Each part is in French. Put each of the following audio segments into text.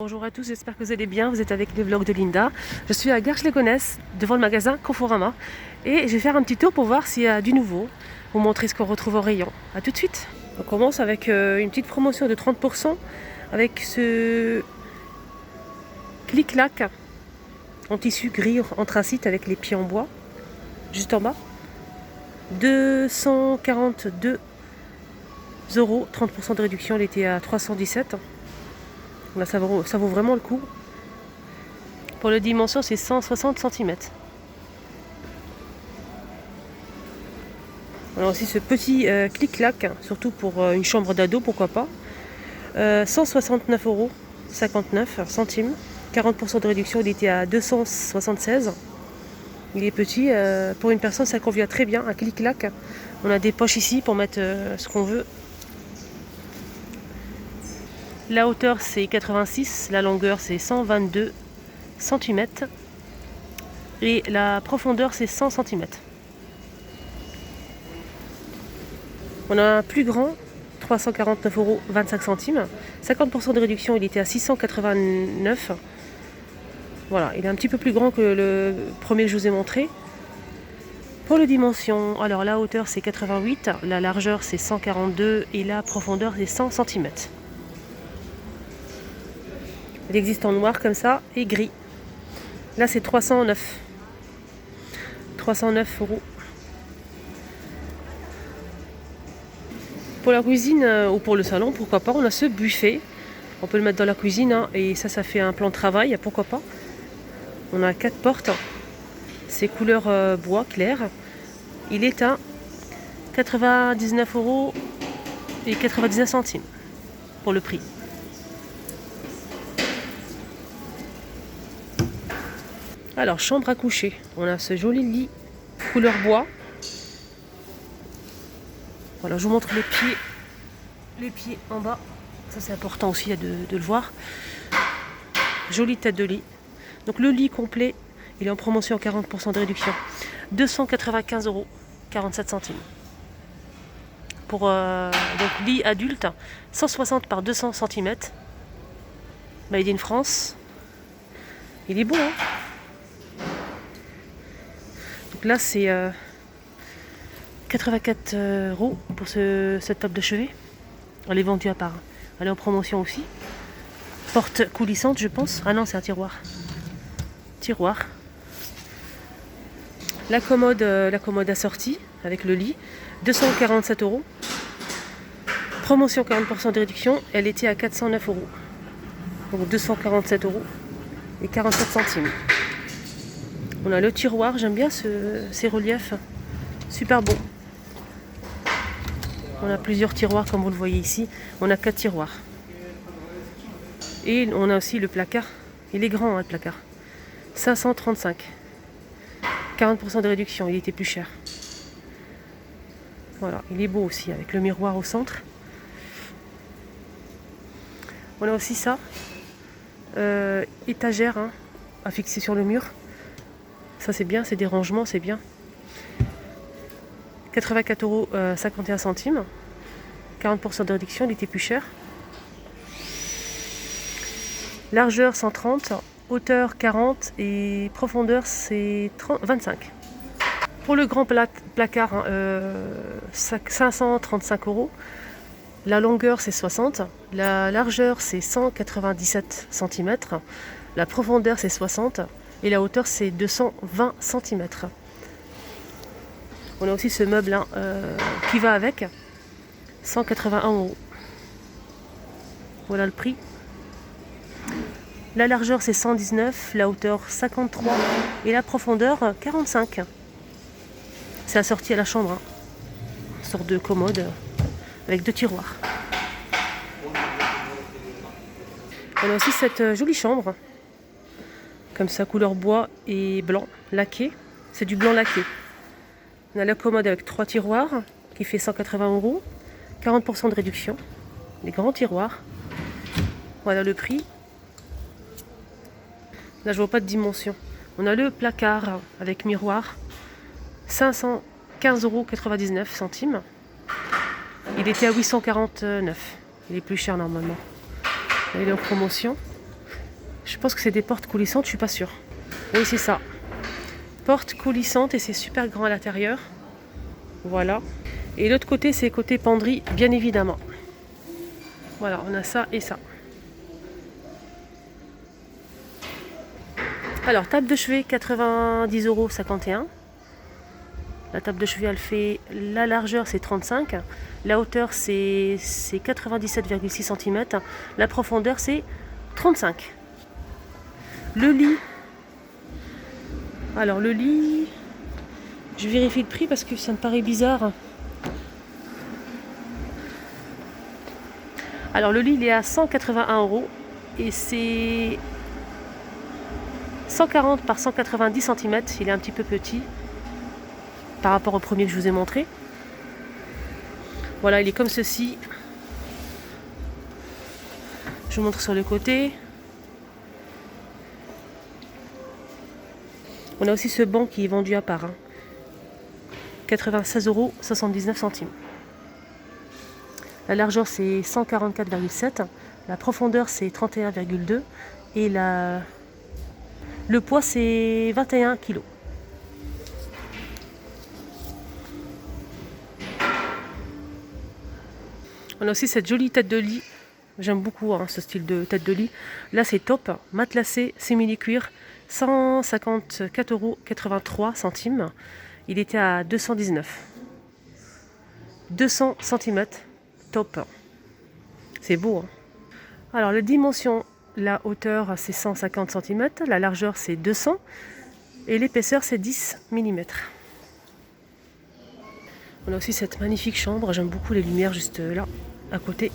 Bonjour à tous, j'espère que vous allez bien, vous êtes avec le vlog de Linda. Je suis à Garches-les-Gonesse, devant le magasin Conforama. Et je vais faire un petit tour pour voir s'il y a du nouveau, vous montrer ce qu'on retrouve au rayon. A tout de suite. On commence avec une petite promotion de 30% avec ce clic-clac en tissu gris anthracite avec les pieds en bois, juste en bas. 242 €, 30% de réduction, il était à 317. Là, ça vaut vraiment le coup. Pour la dimension, c'est 160 cm. Alors aussi ce petit clic-clac, surtout pour une chambre d'ado, pourquoi pas. 169,59 €, 40% de réduction, il était à 276. Il est petit, pour une personne ça convient très bien, un clic-clac. On a des poches ici pour mettre ce qu'on veut. La hauteur c'est 86, la longueur c'est 122 cm et la profondeur c'est 100 cm. On a un plus grand, 349,25 €, 50% de réduction, il était à 689. Voilà, il est un petit peu plus grand que le premier que je vous ai montré. Pour les dimensions, alors la hauteur c'est 88, la largeur c'est 142 et la profondeur c'est 100 cm. Il existe en noir comme ça et gris. Là c'est 309 €. Pour la cuisine ou pour le salon, pourquoi pas, on a ce buffet. On peut le mettre dans la cuisine hein, et ça fait un plan de travail, pourquoi pas. On a 4 portes. C'est couleur bois clair. Il est à 99,99 € pour le prix. Alors, chambre à coucher. On a ce joli lit couleur bois. Voilà, je vous montre les pieds en bas. Ça, c'est important aussi de le voir. Jolie tête de lit. Donc, le lit complet, il est en promotion à 40% de réduction. 295,47 €. Pour donc, lit adulte, 160 par 200 cm. Made in France. Il est beau, hein? Donc là, c'est 84 € pour cette table de chevet. Elle est vendue à part. Elle est en promotion aussi. Porte coulissante, je pense. Ah non, c'est un tiroir. Tiroir. La commode assortie avec le lit, 247 €. Promotion 40% de réduction. Elle était à 409 €. Donc 247 € et 47 centimes. On a le tiroir, j'aime bien ces reliefs, super beau. On a plusieurs tiroirs comme vous le voyez ici, on a 4 tiroirs. Et on a aussi le placard, il est grand hein, le placard. 535, 40% de réduction, il était plus cher. Voilà, il est beau aussi avec le miroir au centre. On a aussi ça, étagère hein, à fixer sur le mur. Ça c'est bien, c'est des rangements, c'est bien. 84,51 €, 40% de réduction, il était plus cher. Largeur 130, hauteur 40 et profondeur c'est 25. Pour le grand placard, 535 €. La longueur c'est 60, la largeur c'est 197 cm, la profondeur c'est 60 et la hauteur c'est 220 cm. On a aussi ce meuble hein, qui va avec, 181 €. Voilà le prix. La largeur c'est 119, la hauteur 53 et la profondeur 45. C'est assorti à la chambre, hein. Une sorte de commode avec 2 tiroirs. On a aussi cette jolie chambre, comme ça, couleur bois et blanc, laqué. C'est du blanc laqué. On a la commode avec 3 tiroirs qui fait 180 €, 40% de réduction. Les grands tiroirs. Voilà le prix. Là, je vois pas de dimension. On a le placard avec miroir, 515,99 €. Il était à 849. Il est plus cher normalement. Il est en promotion. Je pense que c'est des portes coulissantes, je suis pas sûre. Oui, c'est ça. Porte coulissante et c'est super grand à l'intérieur. Voilà. Et l'autre côté, c'est côté penderie, bien évidemment. Voilà, on a ça et ça. Alors, table de chevet, 90,51 €. La table de chevet, elle fait... La largeur, c'est 35. La hauteur, c'est 97,6 cm. La profondeur, c'est 35. Le lit. Alors, le lit... Je vérifie le prix parce que ça me paraît bizarre. Alors, le lit, il est à 181 €. Et c'est 140 par 190 cm. Il est un petit peu petit par rapport au premier que je vous ai montré. Voilà, il est comme ceci. Je vous montre sur le côté. On a aussi ce banc qui est vendu à part. 96,79 €. La largeur c'est 144,7. La profondeur c'est 31,2. Et le poids c'est 21 kg. On a aussi cette jolie tête de lit. J'aime beaucoup ce style de tête de lit. Là c'est top. Matelassé, simili-cuir. 154,83 €. Il était à 219. 200 cm. Top. C'est beau. Alors les dimensions, la hauteur c'est 150 cm. La largeur c'est 200. Et l'épaisseur c'est 10 mm. On a aussi cette magnifique chambre. J'aime beaucoup les lumières juste là, à côté.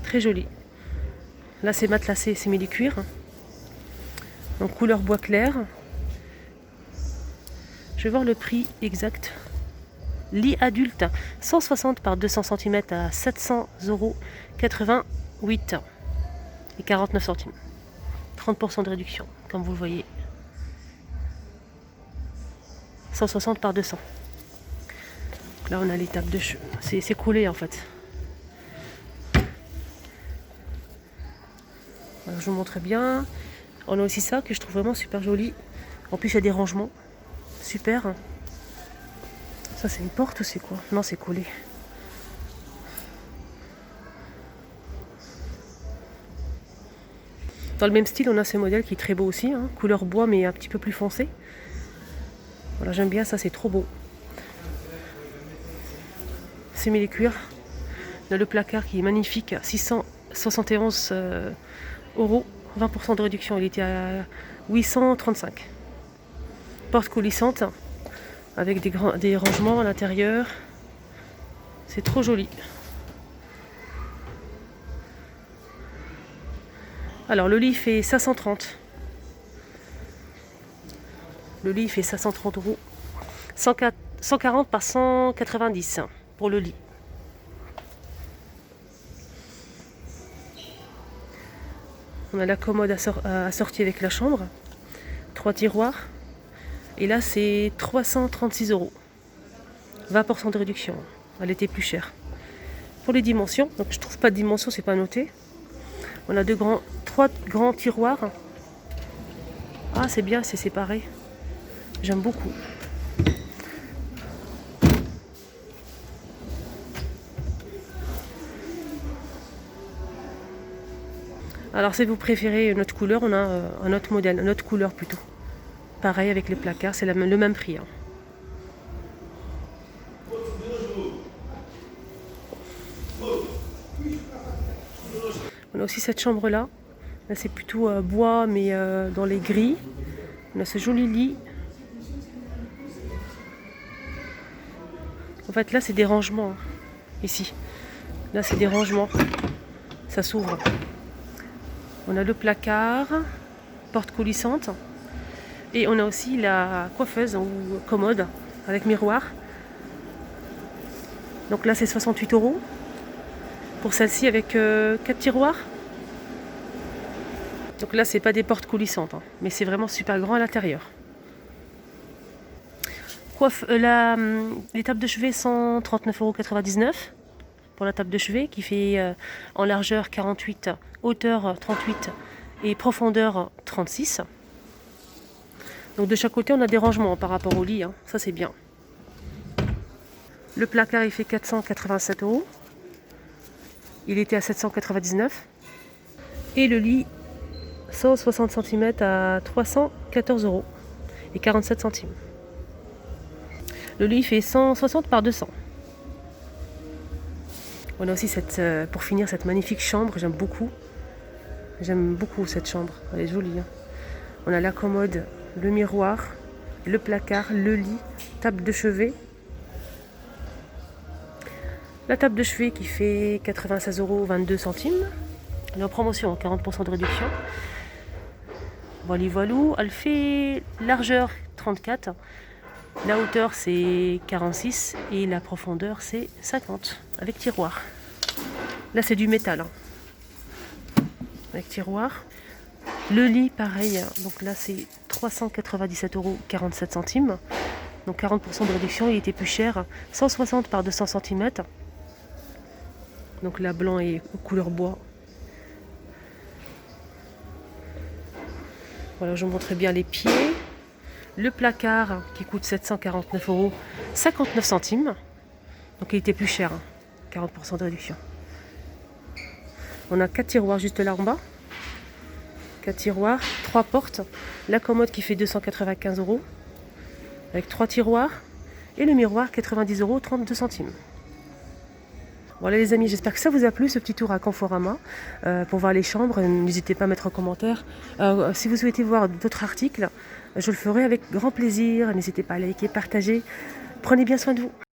Très joli. Là c'est matelassé, simili-cuir. Donc couleur bois clair. Je vais voir le prix exact. Lit adulte, 160 par 200 cm à 700,88 € et 49 centimes. 30% de réduction, comme vous le voyez. 160 par 200. Là on a les tables de cheveux. C'est coulé en fait. Alors, je vous montre bien. On a aussi ça que je trouve vraiment super joli. En plus il y a des rangements. Super. Ça c'est une porte ou c'est quoi? Non, c'est collé. Dans le même style, on a ce modèle qui est très beau aussi. Couleur bois mais un petit peu plus foncé. Voilà, j'aime bien ça, c'est trop beau. Simili-cuir. On a le placard qui est magnifique. 671 €. 20% de réduction, il était à 835. Porte coulissante avec des rangements à l'intérieur. C'est trop joli. Alors le lit fait 530. Le lit fait 530 €. 140 par 190 pour le lit. On a la commode assortie avec la chambre. 3 tiroirs. Et là, c'est 336 €. 20% de réduction. Elle était plus chère. Pour les dimensions, donc je trouve pas de dimension, c'est pas noté. On a 3 grands tiroirs. Ah, c'est bien, c'est séparé. J'aime beaucoup. Alors, si vous préférez une autre couleur, on a un autre modèle, une autre couleur plutôt. Pareil avec les placards, c'est le même prix. On a aussi cette chambre là. Là c'est plutôt bois mais dans les gris. On a ce joli lit. En fait là c'est des rangements. Ici. Là c'est des rangements. Ça s'ouvre. On a le placard. Porte coulissante. Et on a aussi la coiffeuse ou commode avec miroir. Donc là c'est 68 €. Pour celle-ci avec 4 tiroirs. Donc là c'est pas des portes coulissantes, mais c'est vraiment super grand à l'intérieur. Les tables de chevet 139,99 €. pour la table de chevet qui fait en largeur 48, hauteur 38 et profondeur 36. Donc de chaque côté on a des rangements par rapport au lit, hein. Ça c'est bien. Le placard il fait 487 €. Il était à 799. Et le lit 160 cm à 314 € et 47 centimes. Le lit fait 160 par 200. On a aussi pour finir cette magnifique chambre, j'aime beaucoup. J'aime beaucoup cette chambre, elle est jolie, hein. On a la commode, le miroir, le placard, le lit, table de chevet. La table de chevet qui fait 96 € 22 centimes. Elle est en promotion, 40% de réduction. Voilà, elle fait largeur 34. La hauteur c'est 46 et la profondeur c'est 50 avec tiroir. Là c'est du métal, hein. Avec tiroir. Le lit pareil, donc là c'est 397 € 47 centimes. Donc 40% de réduction, il était plus cher, 160 par 200 cm. Donc là blanc et couleur bois. Voilà, je vous montre bien les pieds. Le placard qui coûte 749 €, 59 centimes. Donc il était plus cher, hein, 40% de réduction. On a 4 tiroirs juste là en bas. 4 tiroirs, 3 portes. La commode qui fait 295 € avec 3 tiroirs. Et le miroir 90 € 32 centimes. Voilà les amis, j'espère que ça vous a plu ce petit tour à Conforama pour voir les chambres. N'hésitez pas à mettre en commentaire. Si vous souhaitez voir d'autres articles, je le ferai avec grand plaisir. N'hésitez pas à liker, partager. Prenez bien soin de vous.